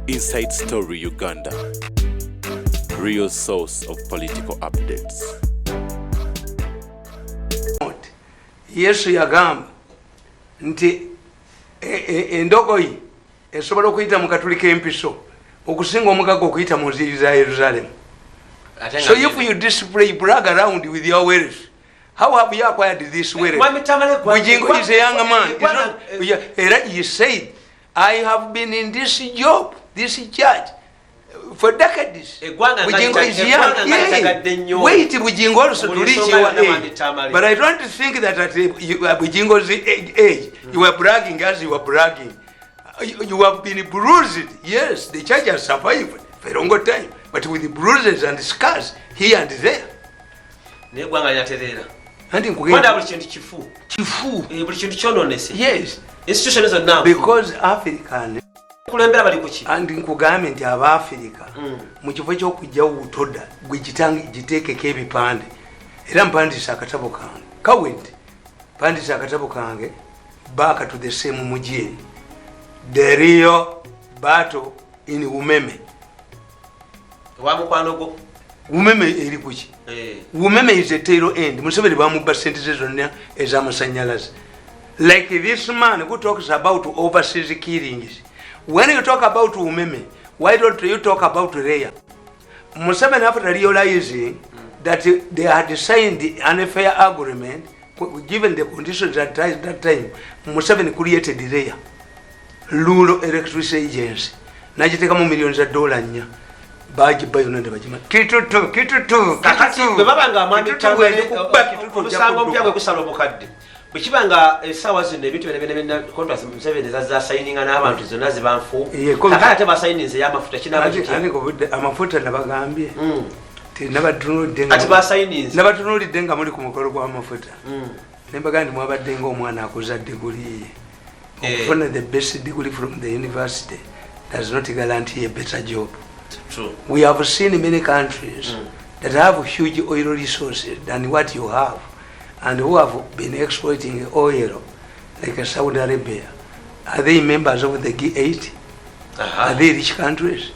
Inside Story Uganda, real source of political updates. Yesu yagamba nti endogoyi esobola okuyita mu katulika empiso okusinga omugaga okuyita mu nziri za Yerusalemu. So if you display brag around with your wealth, how have you acquired this wealth? Bujingo is a young man. He said, I have been in this job, this church, for decades. Bujingo is young. Wait, Bujingo also to reach your age. But I don't think that at Bujingo's age, you are bragging as you are bragging. You have been bruised. Yes, the church has survived for a longer time. But with the bruises and scars here and there. Yes. Institutions are now. Because African and in KAGAME nti aba Africa mu kifo ky'okujja wutoda gwe kitangi giteekeko ebipande era mpandisa akatabo kange kawenti mpandisa akatabo kange back to the same mujeni, the real battle in Umeme. Umeme eri kuki? Umeme is a tail end. Museveni bamubba sente ze zonna ez'amasanyalaze. Like this man who talks about overseas killings. When you talk about Umeme, why don't you talk about Reya? Museveni, after realizing that they had signed an fair agreement, given the conditions at that time, Museveni created Reya, Rural Electricity Agency. Najiteka mu millions of dollars nya. Baji bayo nende bajima. Kitutu. Kakati bebabanga amani tamwe kusango mpya kusalo bokadde. Bikibanga esawa zino ebintu bene contracts Museveni za signing n'abantu zonna zibanfu. Kakati ba signing ya mafuta kinabaki. Ani ko budde amafuta nabagambye. Nabatunulidde nga ati ba signing. Nabatunulidde nga muri ku mukolo gwa mafuta. Nembagandi mwabadde nga omwana akuza degree. Okufuna the best degree from the university does not guarantee a better job. True. We have seen many countries that have huge oil resources than what you have, and who have been exploiting oil, like Saudi Arabia. Are they members of the G8? Are they rich countries?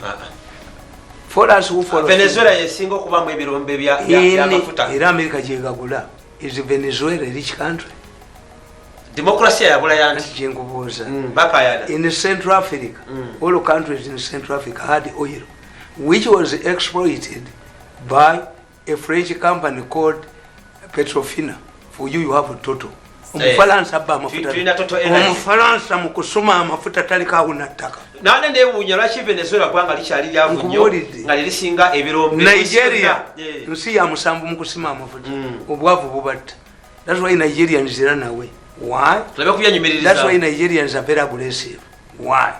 For us who follow Venezuela is single kubamu ebirombe bya mafuta. Era America jegagula. Is Venezuela a rich country? Democracy ya bula yanti jengubuza. Bakayada. In Central Africa, all countries in Central Africa had oil, which was exploited by a French company called Petrofina. For you have a total. Umufaransa ba mafuta. Umufaransa mukusoma amafuta talika unataka. Nane ne bunyala Venezuela kwanga lichali lya bunyo ngalisinga ebirombe. Nigeria nsi ya musambu mukusima amafuta. Obwavu bubata. That's why Nigerians run away. Why? That's why Nigerians are very aggressive. Why?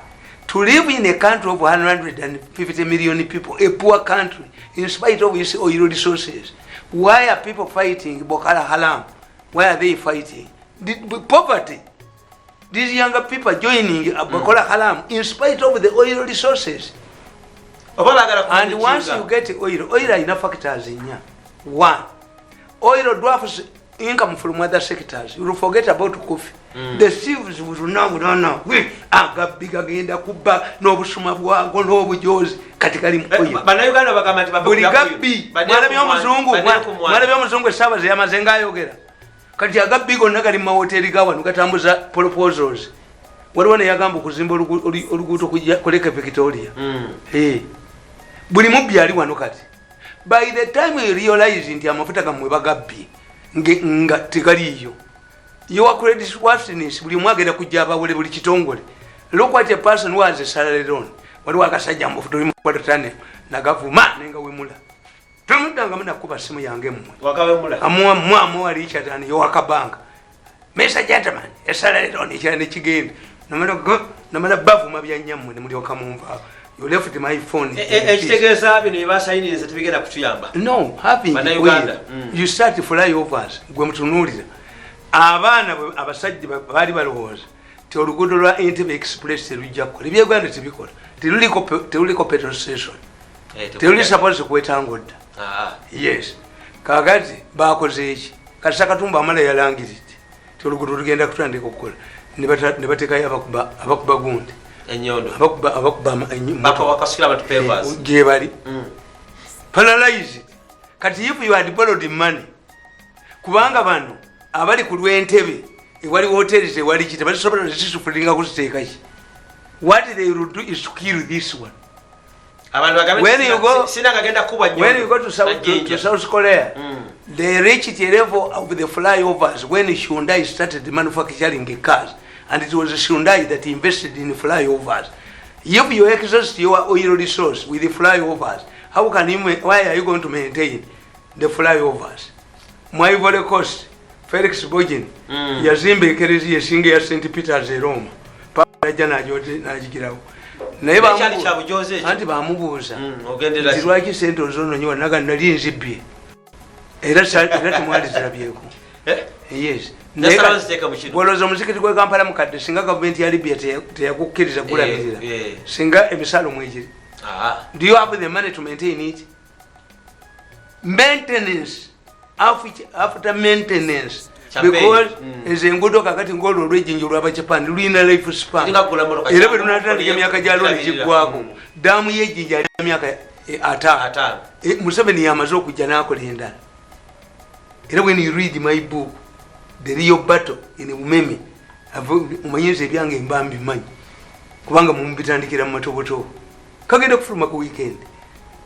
To live in a country of 150 million people, a poor country, in spite of its oil resources, why are people fighting Boko Haram? Why are they fighting? Poverty. These younger people joining Boko Haram in spite of the oil resources. And once you get oil are enough factors in here. One, oil dwarfs income from other sectors. You will forget about coffee. The thieves will know. We are big again. The Kuba, no Bushuma, no Bujoz, Katikari. Banayugana Bagamati, Burigabi, Madame Zungu, Savas, Yamazenga Yogera. Katiaga big on Nagarima Hotel, Katambuza proposals. What one Yagambo Kuzimbo or go to Koleka Victoria? Hey, Burimubi, Wanukati. By the time we realize in Yamafuta Mubagabi, nga tikaliyo your credit worthiness buli mwagera kujaba wale buli kitongole. Look what a person who has a salary loan wali wakasajja mu futo limukwata tane na gavuma nenga wemula tumudanga muna kuba simu yange mmwe wakawemula amwa wali chatani yo wakabanga Mr. Gentleman a salary loan ikyane kigenda namala bavu mabyanyammwe ne muli okamumva. You left my phone. Ekitegeza bino ebasayiniza tebigenda kutuyamba. No, having Uganda. You start flyovers gwe mutunulira. Abaana abasajja bali balowooza ti oluguudo lwa Entebbe Express terujja kukola. Eby'Uganda tebikola. Teruliko petrol station. Teruli suppose kwetanga dda. Yes. Kakati bakoze eki. Kati Katumba amala yalangiridde. Ti oluguudo lugenda kutandika okukola. Ne bateekayo abakuba gundi. enyondo abakuba baka wakasikira abantu papers gye bali paralyzed kati if you had borrowed money kubanga bano abali ku lw'entebe ewali hotels ewali kiti basobola zisufulinga kuziteeka ki what they will do is to kill this one. When you go to South Korea, they reached the level of the flyovers when Hyundai started manufacturing cars, and it was Hyundai that invested in flyovers. If you exhaust your oil resource with the flyovers, how can you? Why are you going to maintain the flyovers? My Ivory Coast, Felix Bogin, Yazimbe Kerezi Yasinge ya St. Peter's Rome. Papa jana jote na jikirao. Naiba anti bamubuuza nti lwaki sente ozononyiwa naga nali nzibbye era temwali zirabyeko. Yes, olowooza omuzikiti gwe Kampala mukadde singa gavumenti ya Libya teyakukkiriza gulabirira singa emisalo mwegiri. Do you have the money to maintain it? Maintenance after maintenance, because eze enguudo kakati ng'olwo olw'ejjinja olw'aba Japan lulina life span era bwe lunatandika emyaka gya loole giggwako daamu y'ejjinja alina emyaka 5. Museveni yamaze okujja n'akola endala. Era when you read my book The Real Battle in Umeme omanyiza ebyange mba mbimanyi kubanga mubitandikira mu matobotobo. Kagenda kufuluma ku weekend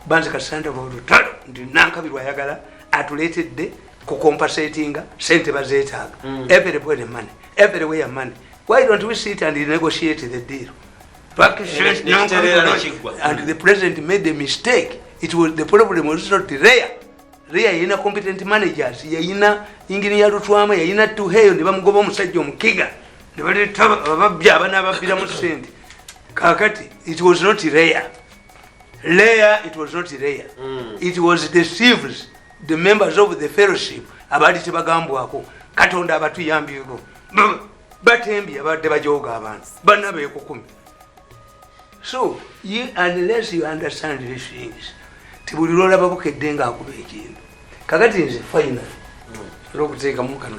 banze kasanda olutalo ndi nankabirwa ayagala atuleetedde compensating sente bazeetaaga. Everybody money, everywhere money. Why don't we sit and negotiate the deal? And the president made a mistake. It was the problem was not rare. Rare yina competent managers, yina ingini ya Lutwama, yina Tuheyo, ne bamugoba omusajja omukiga. Ne baleeta ababbi abana ababbira mu sente. Kakati it was not rare. Rare, it was not rare. It was the thieves, the members of the fellowship abali tebagambwako Katonda abatuyambyeko batembi abadde bajooga abantu banna beekukumi. So unless you understand these things tibuli lwolaba bukedde ngaakuba ekintu kakati nze final olwokuteekamu kano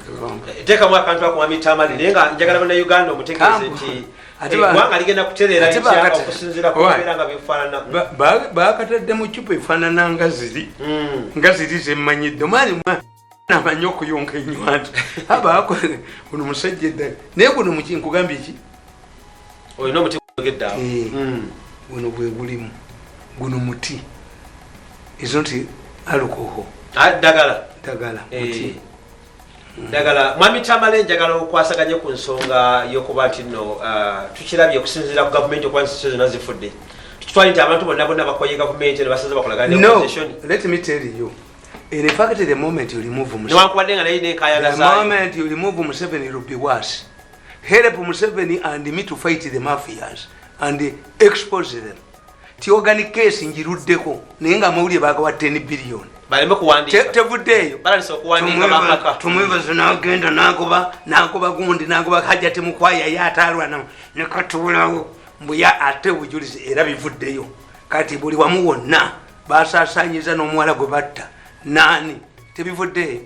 teekamu akantu ako Mwami Tamale naye nga njagala bonna Uganda omutegeeze nti eggwanga ligenda kutereera litya okusinziira ku mbeera nga bifaanana. Baakatadde mu ccupa efaanana nga ziri zemmanyidde omwani amanyi okuyonka ennywanto abaakole guno musajja eddala naye guno nkugambye ki olina omuti gwogedda guno bwe gulimu guno muti is not alcohol ddagala muti Dagala Mwami Tamale njagala okwasaganya ku nsonga y'okuba nti nno tukirabye okusinziira ku gavumenti okuba nti zonna zifudde tukitwala nti abantu bonna bakoye gavumenti ne basaza bakolagana ne opposition. Let me tell you, in fact the moment you remove Museveni, newankubadde nga naye nenkayagaza the moment you remove Museveni it will be worse. Help Museveni and me to fight the mafias and expose them. Ti organic case njiruddeko naye nga amawulire baagawa 10 billion baleme kuwandiika tevuddeeyo balalisa okuwandiika bampaka tumwebaza n'agenda n'agoba gundi n'agoba hajjati mukwaya ye ataalwana ne katuulawo mbuya ate obujulizi era bivuddeyo kati buli wamu wonna basaasaanyiza n'omuwala gwe batta naani tebivuddeyo.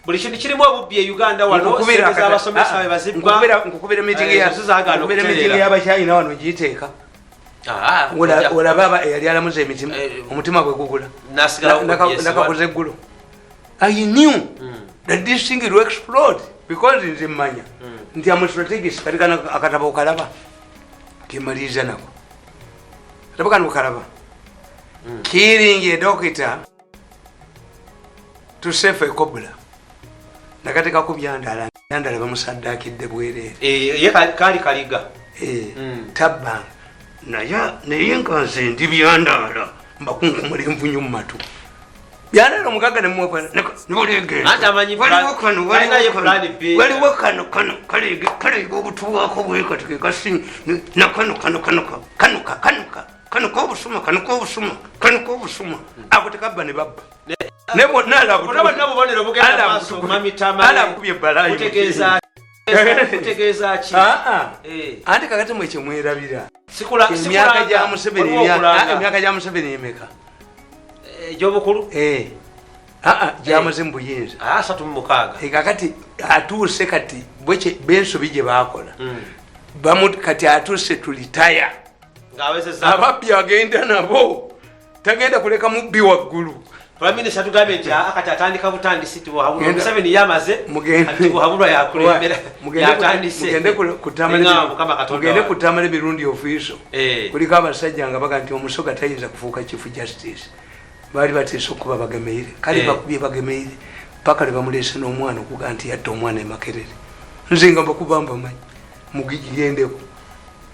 Buli kintu kirimu obubbi e Uganda wano abasomesa bazibba nkukubira mitingi y'abakyayina wano giyiteeka olaba eyali alamuza emitima omutima gwe gugula nakakoze eggulo. I knew that this thing will explode because nze mmanya nti amu strategist kati kana akatabo okalaba kemaliriza nako katabo kano okalaba killing a doctor to save a cobra nakateekako byandala bamusaddakidde bwereere ye kali kaliga tabbanga naye nga nze ndi byandaala mbakunkumula envunyu mu matu byandaala omugaga nemuwaliwo kano kaleega obutuwaako bwekati kekasi kanuka obusuma ako tekabba ne babba ne bonna alabukubye ebbalayo anti kakati mwe kyemwerabira emyaka gya Museveni emeka egy'obukulu gyamaze mu buyinza 36 kakati atuuse kati bensobi gye baakola kati atuse tulitaya ababbi agenda nabo tagenda kuleka mubbi waggulu. Prime Minister tugambe nti akati atandika butandisi tubuhabulwa Museveni yamaze ati buhabulwa yakulembera yatandise mugende ku Tamale Mirundi official kuliko abasajja nga baga nti omusoga tayinza kufuuka chief justice bali bateesa okuba bagemeire kale bakubye bagemeire paka le bamulese n'omwana okuga nti yatta omwana emakerere nze nga bakubamba manyi mugigendeko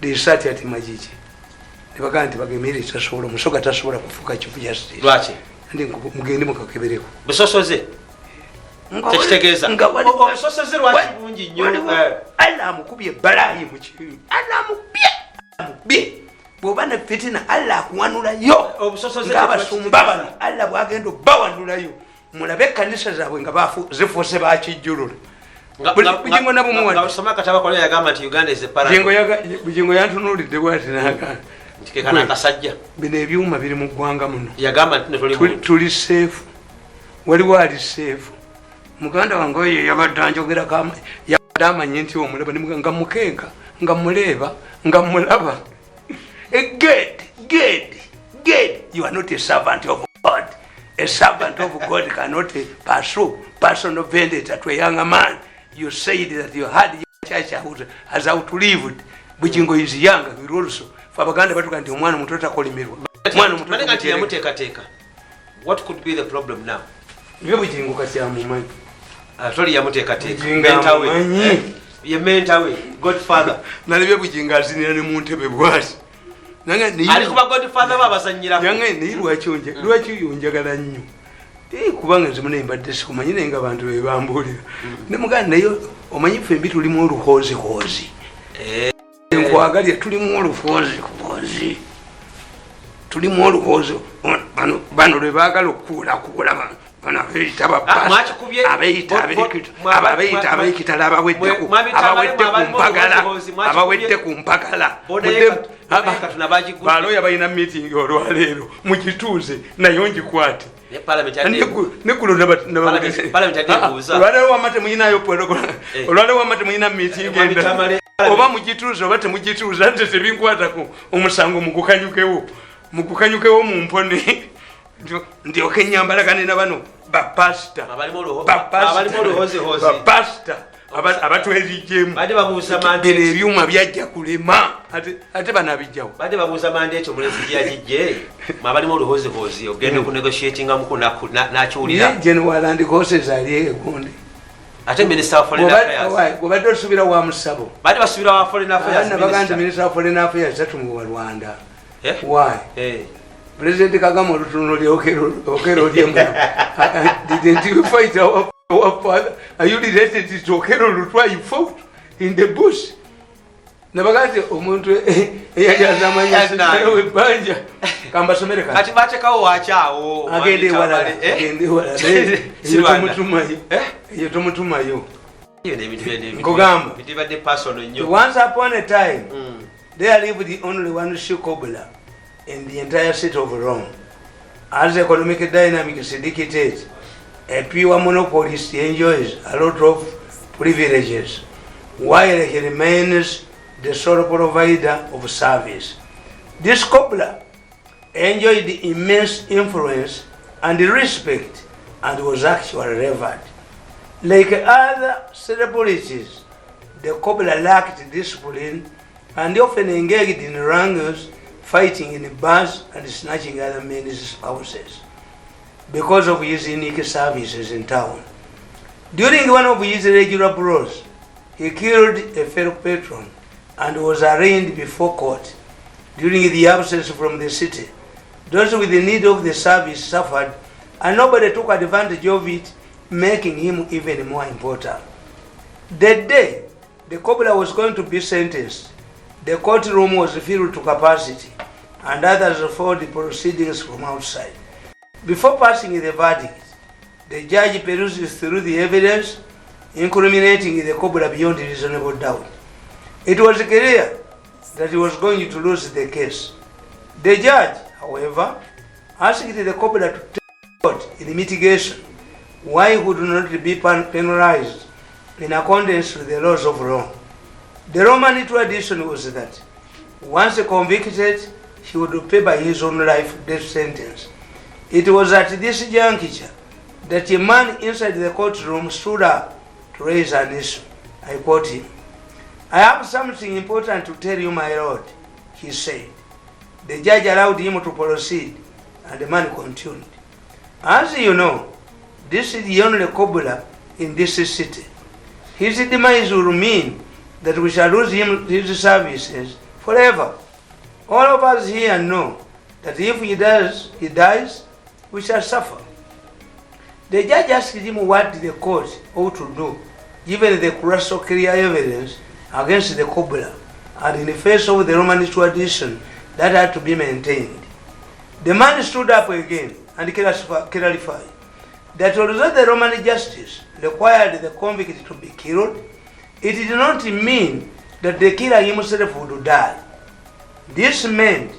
desati ati majiji nebaga nti bagemeire tasobola omusoga tasobola kufuuka chief justice. Lwaki? Ndi mugende mukakebereko busosoze tekitegeeza obusosoze lwaki bungi nnyo alla amukubye balayi mu kibibi alla amubye bw'oba ne fitina alla akuwanulayo ng'abasumba bano alla bw'agenda obbawanulayo mulabe ekkanisa zaabwe nga zifuuse bakijjulula bugingo nabumuwaosoma akataba kola yagamba nti Uganda is a paradise bugingo yantunuulidde bwati naga kana akasajja bino ebyuma biri mu ggwanga muno yagamba nti tuli seefu waliwo ali seefu muganda wange oyo yabadde anjogerako yabadde amanye nti omulaba nga mukenka nga muleeba nga mulaba good you are not a servant of God. A servant of God cannot pursue personal vendetta to a younger man. You said that you had your church has outlived bugingo is young will also abaganda batuga nti omwana muto takolimirwa mwana muto ngati yamuteekateeka. What could be the problem now? Ye bugingo kati amumanyi atoli yamuteekateeka mentawe ye mentawe Godfather nalibye bugingo azinira ne mu ntebe bwati nanga ni ali kuba Godfather babasanyira yanga ni lwaki yonjagala nnyo kubanga zimune mbadde sikumanyi naye nga abantu bebambulira ne muganda nayo omanyi ffe mbi tulimu oluhoozi nkwagalya tulimu oluhoozi tulimu oluhoozi bano lwe baagala okukuula bano abeeyita abeekitala abawedde ku mpagala balooya balina meeting olwaleero mukituuze nayo ngikwate olwaleero wamma temuyinayo olwaleero wamma temuyina meeting enda oba mugituuze oba temugituuze ate tebinkwatako omusango mugukanyukewo mu mpone ndyoke nyambalagane na bano bapasita abatwerijjemu bino ebyuma byajja kulema ate banabijjawo badde babuuza mandeeti omulezi gyeyagijje mwabalimu oluhozihozi ogenda okunegotiatingamuku n'akiwulira general and horses ali egundi ate Minister of Foreign Affairs obadde osubira wa musabo badde basubira wa Foreign Affairs nabaganda Minister of Foreign Affairs tatumuwa Rwanda why President Kagame olutuno lyokero lyemu didn't you fight our father? Are you related to Okero Lutwa you fought in the bush? Nabagati omuntu eyajazamanya sewe banja kamba somereka kati batekawo wachawo agende wala yotomutumayo nkogamba bitibadde personal nnyo. Once upon a time there lived only one Shikobula in the entire city of Rome. As economic dynamics dictate, a pure monopolist enjoys a lot of privileges, while he remains the sole provider of service. This cobbler enjoyed immense influence and respect and was actually revered. Like other celebrities, the cobbler lacked discipline and often engaged in wrangles, fighting in bars and snatching other men's spouses because of his unique services in town. During one of his regular brawls, he killed a fellow patron and was arraigned before court. During the absence from the city, those with the need of the service suffered, and nobody took advantage of it, making him even more important. The day the cobbler was going to be sentenced, the courtroom was filled to capacity, and others followed the proceedings from outside. Before passing the verdict, the judge perused through the evidence, incriminating the cobbler beyond reasonable doubt. It was clear that he was going to lose the case. The judge, however, asked the cobbler to take part in mitigation, why he would not be penalized in accordance with the laws of Rome. The Roman tradition was that once convicted, he would pay by his own life death sentence. It was at this juncture that a man inside the courtroom stood up to raise an issue. I quote him. "I have something important to tell you, my lord," he said. The judge allowed him to proceed, and the man continued. "As you know, this is the only cobbler in this city. His demise will mean that we shall lose his services forever. All of us here know that if he dies, we shall suffer." The judge asked him what the court ought to do, given the crystal clear evidence against the cobbler, and in the face of the Roman tradition that had to be maintained. The man stood up again and clarified that although the Roman justice required the convict to be killed, it did not mean that the killer himself would die. This meant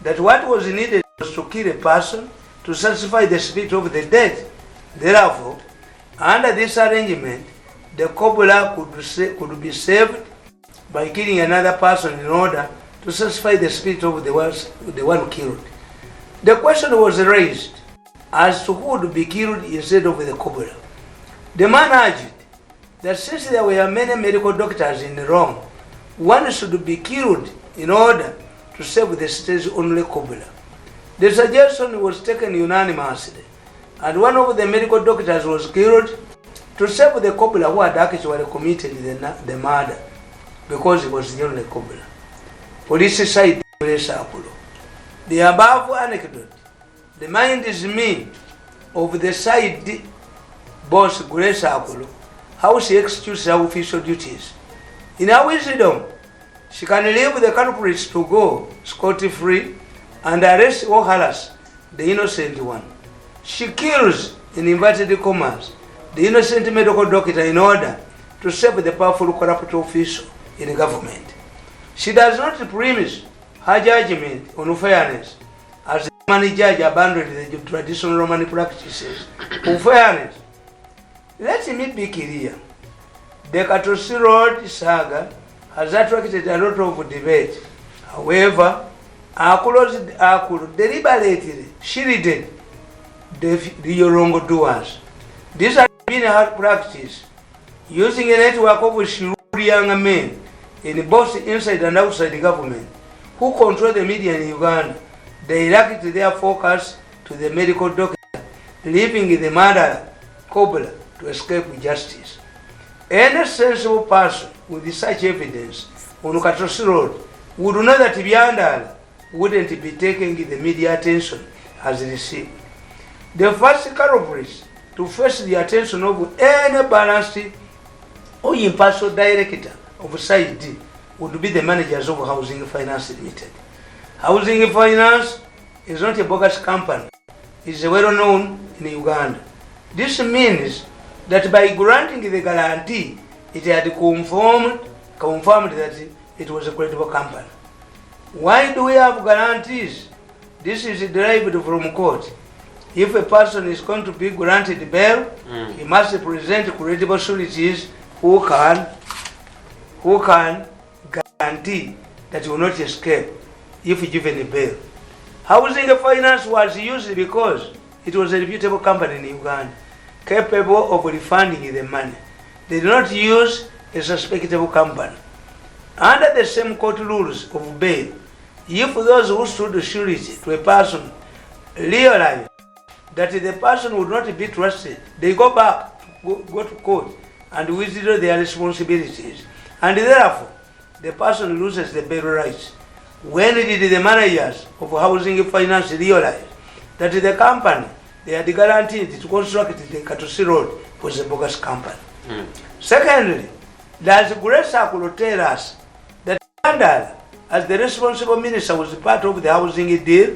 that what was needed was to kill a person to satisfy the spirit of the dead. Therefore, under this arrangement, the cobbler could be saved by killing another person in order to satisfy the spirit of the one killed. The question was raised as to who would be killed instead of the cobbler. The man argued that since there were many medical doctors in Rome, one should be killed in order to save the city's only cobbler. The suggestion was taken unanimously, and one of the medical doctors was killed to save the cobbler who had actually committed the murder, because he was the only cobbler. Police side the above anecdote reminds me of the side boss Grace Apollo, how she executes her official duties. In her wisdom, she can leave the culprits to go scot-free and arrest or harass the innocent one. She kills, in inverted commas, the innocent medical doctor in order to save the powerful corrupt official in government. She does not premise her judgment on fairness, as the Roman judge abandoned the traditional Roman practices of fairness. Let me be clear. The Katosi Road saga has attracted a lot of debate. However, Akulu deliberately shielded the wrongdoers. This has been a hard practice, using a network of shrewd young men in both inside and outside the government who control the media in Uganda. They direct their focus to the medical doctor, leaving the murderer, cobbler, to escape justice. Any sensible person with such evidence on Katosi Road would know that Byandala wouldn't be taking the media attention as received. The first culprit to face the attention of any balanced or impartial director of Side D would be the managers of Housing Finance Limited. Housing Finance is not a bogus company. It is well known in Uganda. This means that by granting the guarantee, it had confirmed that it was a credible company. Why do we have guarantees? This is derived from court. If a person is going to be granted bail, he must present credible sureties who can guarantee that he will not escape if given a bail. Housing Finance was used because it was a reputable company in Uganda, capable of refunding the money. They did not use a suspectable company. Under the same court rules of bail, if those who stood surety to a person realize that the person would not be trusted, they go back, go to court and withdraw their responsibilities. And therefore, the person loses the bail rights. When did the managers of Housing Finance realize that the company they had guaranteed to construct the Katosi Road was a bogus company? Secondly, does Grace Akulu tell us that Byandala, as the responsible minister, was part of the housing deal?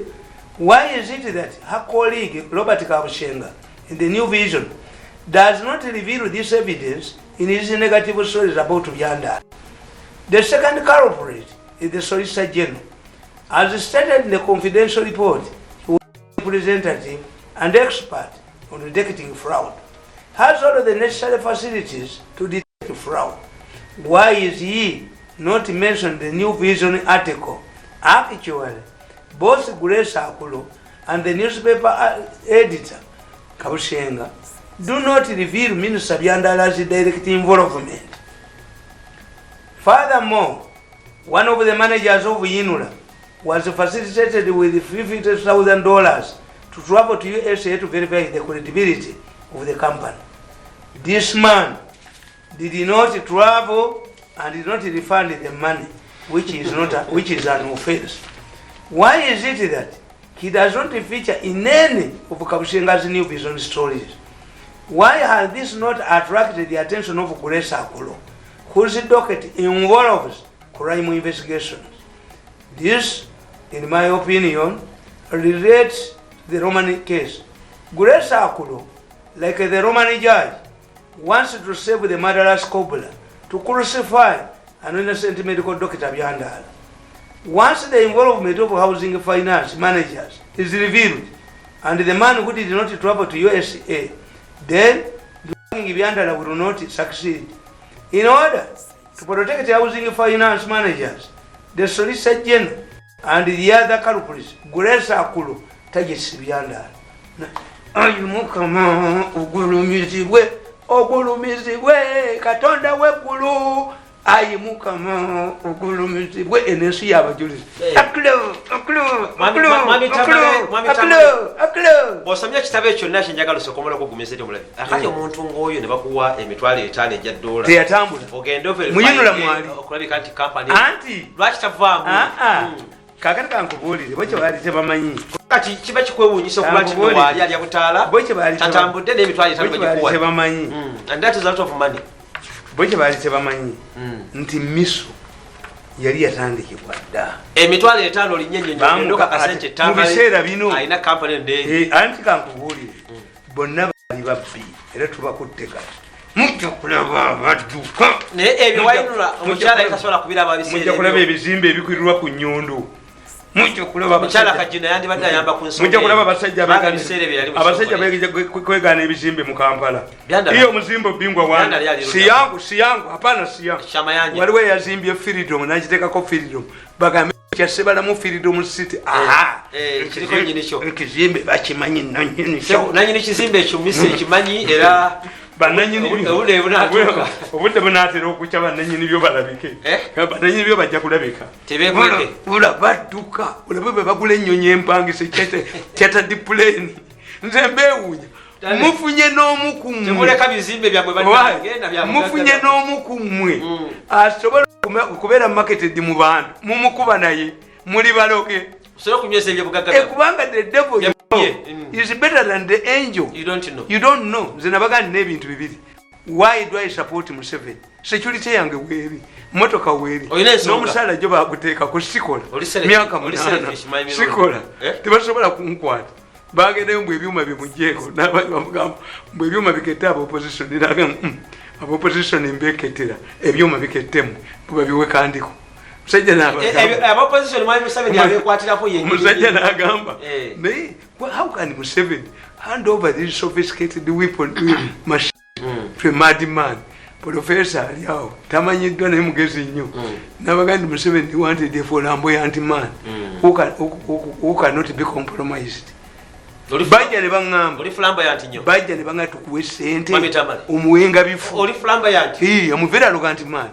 Why is it that her colleague Robert Kabushenga in the New Vision does not reveal this evidence in his negative stories about Byandala? The second culprit is the Solicitor General. As stated in the confidential report, he was a representative and expert on detecting fraud, has all of the necessary facilities to detect fraud. Why is he not mention the New Vision article. Actually, both Grace Akulo and the newspaper editor, Kabushenga, do not reveal Minister Byandala's direct involvement. Furthermore, one of the managers of INURA was facilitated with $50,000 to travel to USA to verify the credibility of the company. This man did not travel and did not refund the money, which is an offense. Why is it that he does not feature in any of Kabushenga's New Vision stories? Why has this not attracted the attention of Grace Akulo, whose docket involves crime investigations? This, in my opinion, relates to the Roman case. Grace Akulo, like the Roman judge, wants to save the murderous cobbler, to crucify an innocent medical doctor Byandala. Once the involvement of housing finance managers is revealed, and the man who did not travel to USA, then Byandala will not succeed. In order to protect the housing finance managers, the Solicitor General and the other culprits, Grace Akulo targets Byandala. Ayumukama ogulumizibwe katonda weggulu ayimukama ogulumizibwe enensi y'abajulizi. Bw'osomya kitabo ekyo naki njagala osokomola okugumiza eri omulabi akati omuntu ng'oyo ne bakuwa $5,000 ejja $. Teyatambula ogende muyinula mwali okulabika nti kampani anti lwaki tavaamu kakati kankubuulire bo kye baali tebamanyi kati kiba kikwewuunyisa okuba kino waali alya butaala tatambudde n'emitwalo tebamanyi and that is a lot of money. bo kye baali tebamanyi nti miso yali yatandikibwa dda $5,000 linnyenyenyoka kasente mu biseera bino alina kampani endeeyi anti kankubuulire bonna baali babbi era tubakutte kati mujja kulaba abadduka naye ebyo wayinula omukyala tasobola kubiraba biseera mujja kulaba ebizimbe ebikurirwa ku nnyundo mujja kulaba omukyala kajina yandibadde ayamba ku nsonga mujja kulaba abasajja beegeja kwegaana ebizimbe mu Kampala iyo omuzimbo bingwa wange siyangu hapana siyangu waliwo eyazimbye Freedom n'agiteekako Freedom bagambe kyasebalamu Freedom City ekizimbe bakimanyi nanyini kizimbe ekyo Misiri kimanyi era obudde bunaatera okukya bannanyini byo balabike bannanyini byo bajja kulabika badduka olabe bwe bagula ennyonyi empangise kyataddi puleni nze mbeewuunya mufunye n'omu ku mmwe asobola okubeera marketed mu bantu mumukuba naye muli baloge kubanga the devil is better than the angel. You don't know. Nze nabagandi n'ebintu bibiri. Why do I support Museveni? Security yange weeri, motoka weeri, n'omusaala gyo baaguteeka ku sikola myaka 8 sikola tebasobola kunkwata bagendeyo mbwe ebyuma bimugjeeko n'abagamba mbwe ebyuma bikette opposition n'agamba opposition mbeketera ebyuma bikettemu buba biwekandiko musajja n'agamba naye how can Museveni hand over this sophisticated weapon machine to a madman? Professor aliawo tamanyiddwa naye mugezi nnyo n'abagandi Museveni wanted a flamboyant man who cannot be compromised. Bajja ne baŋŋamba tukuwe ssente omuwenga bifu omuvera arrogant man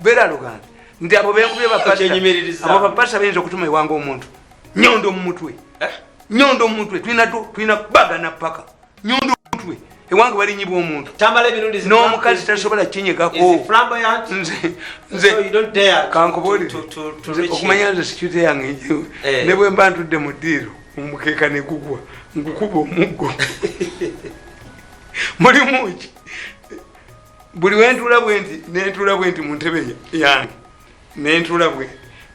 very arrogant nti abo benkubye bapasa bayinza okutuma ewanga omuntu nyondo mu mutwe tulina kubagana paka nyondo mu mutwe ewanga balinyibwa omuntu n'omukazi tasobola kinyegako nze kankubuulire okumanya nze security yange ne bwe mba ntudde mu ddiiro omukeeka ne gugwa nkukuba omuggo mulimu ki buli wentula bwe nti mu ntebe yange nentula bwe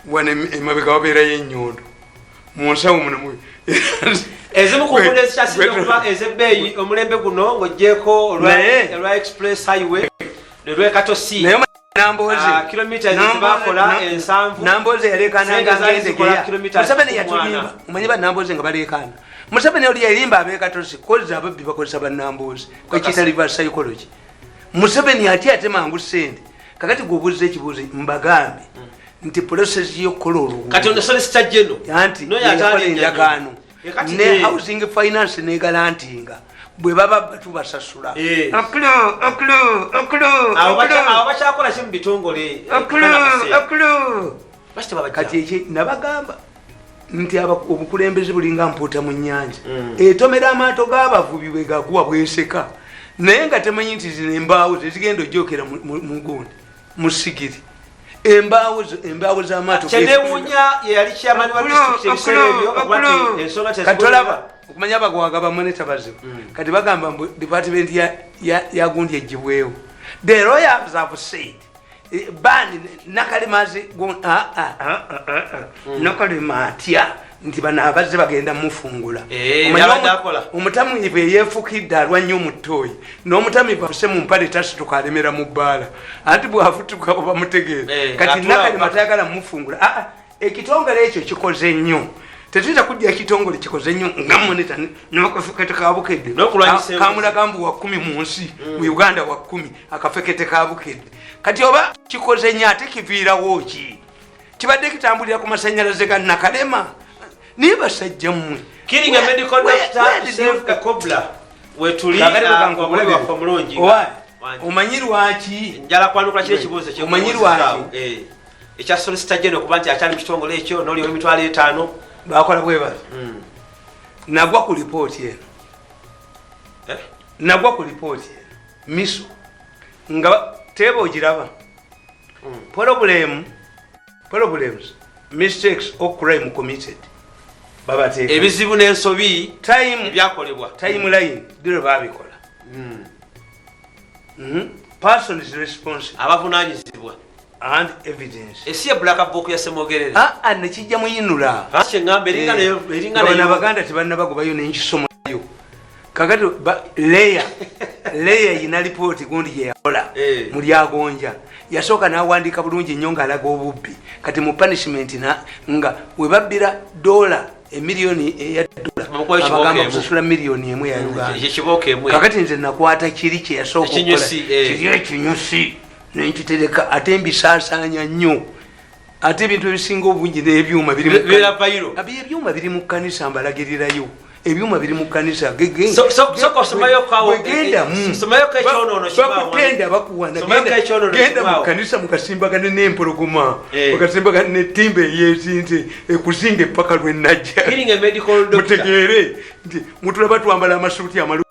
wana emabega wabeerayo ennyondo mu nsawo muno ezimu ku nguudo ezikyasinga okuba ez'ebbeeyi omulembe guno ng'oggyeko olwa express highway olw'ekatosi kilomita ezibakola 7 Namboze yaleekaananga ngendegeya Museveni yatulimba omanyi bannamboze nga baleekaana Museveni oli yalimba ab'ekatosi koza ababbi bakozesa bannamboze kwekiyita reverse psychology Museveni ate mangu ssente kakati gobuze ekibuuzo mbagambe nti process y'okukola oluguudo kati ono solicitor general anti yakola endagaano ne housing finance ne garantinga bwe baba batubasasula abo bakyakola ki mu bitongole kati eki nabagamba nti obukulembeze bulinga mpuuta mu nnyanja etomera amaato g'abavubi bwe gaguwa bweseka naye nga temanyi nti zino embaawo zezigenda ojokera mu gundi mu sigiri embaawo z'amaato katolaba okumanya abagwaga bamwe tabazibu kati bagamba mbu department ya gundi ejibwewo the lawyers have said bani nakalimazi nakalima atya nti bano abazze bagenda mufungula omutamiivu eyefukidde alwa nnyo omuttooyi n'omutamiivu afuse mu mpale tasituka alemera mu bbaala anti bwafutuka bamutegeera kati nakalima tayagala mufungula ekitongole ekyo kikoze nnyo tetuyinza kujja ekitongole kikoze nnyo nga moneta n'akafekete ka bukedde kamulaga mbu wa 10 mu nsi mu Uganda wa 10 akafekete ka bukedde kati oba kikoze nnyo ate kiviirawo ki kibadde kitambulira ku masannyalaze ga nakalema niye basajja mmwe kiringa medical doctor save the cobra wetuli ngwa mulungi omanyi lwaki njala kwanukula kile kibuuzo kyo omanyi lwaki ekya solicitor general kubanti akyali mu kitongole ekyo n'oli oli mitwalo 5 bakola bwe bali nagwa ku report eno nagwa ku report eno miso nga tebo ogiraba problems mistakes or crime committed babate ebizibu n'ensobi time byakolebwa timeline dire babikola person is responsible abavunanyizibwa and evidence esiye black book ya semogerere nekijja muyinula ngamba eringa Abaganda tebanna bagobayo n'enkisomayo kakati leya yina report gundi ye yakola muli agonja yasooka n'awandiika bulungi nnyo ng'alaga obubbi kati mu punishment nga webabbira $1 emiliyoni eya $abagamba kusasula miliyoni emu ya Uganda kakati nze nakwata kiri kye yasooka okukola kiri ekinyusi nenkitereka ate mbisaasaanya nnyo ate ebintu ebisinga obungi n'ebyuma biri mu kkanisa mbalagirirayo ebyuma biri mu kkanisa bakutenda bakuwanagenda mu kkanisa mukasimbagane n'empologoma mukasimbagane n'ettimba eyezinze ekuzinga epaka lwenajja mutegeere nti mutulaba twambala amasuuti amalu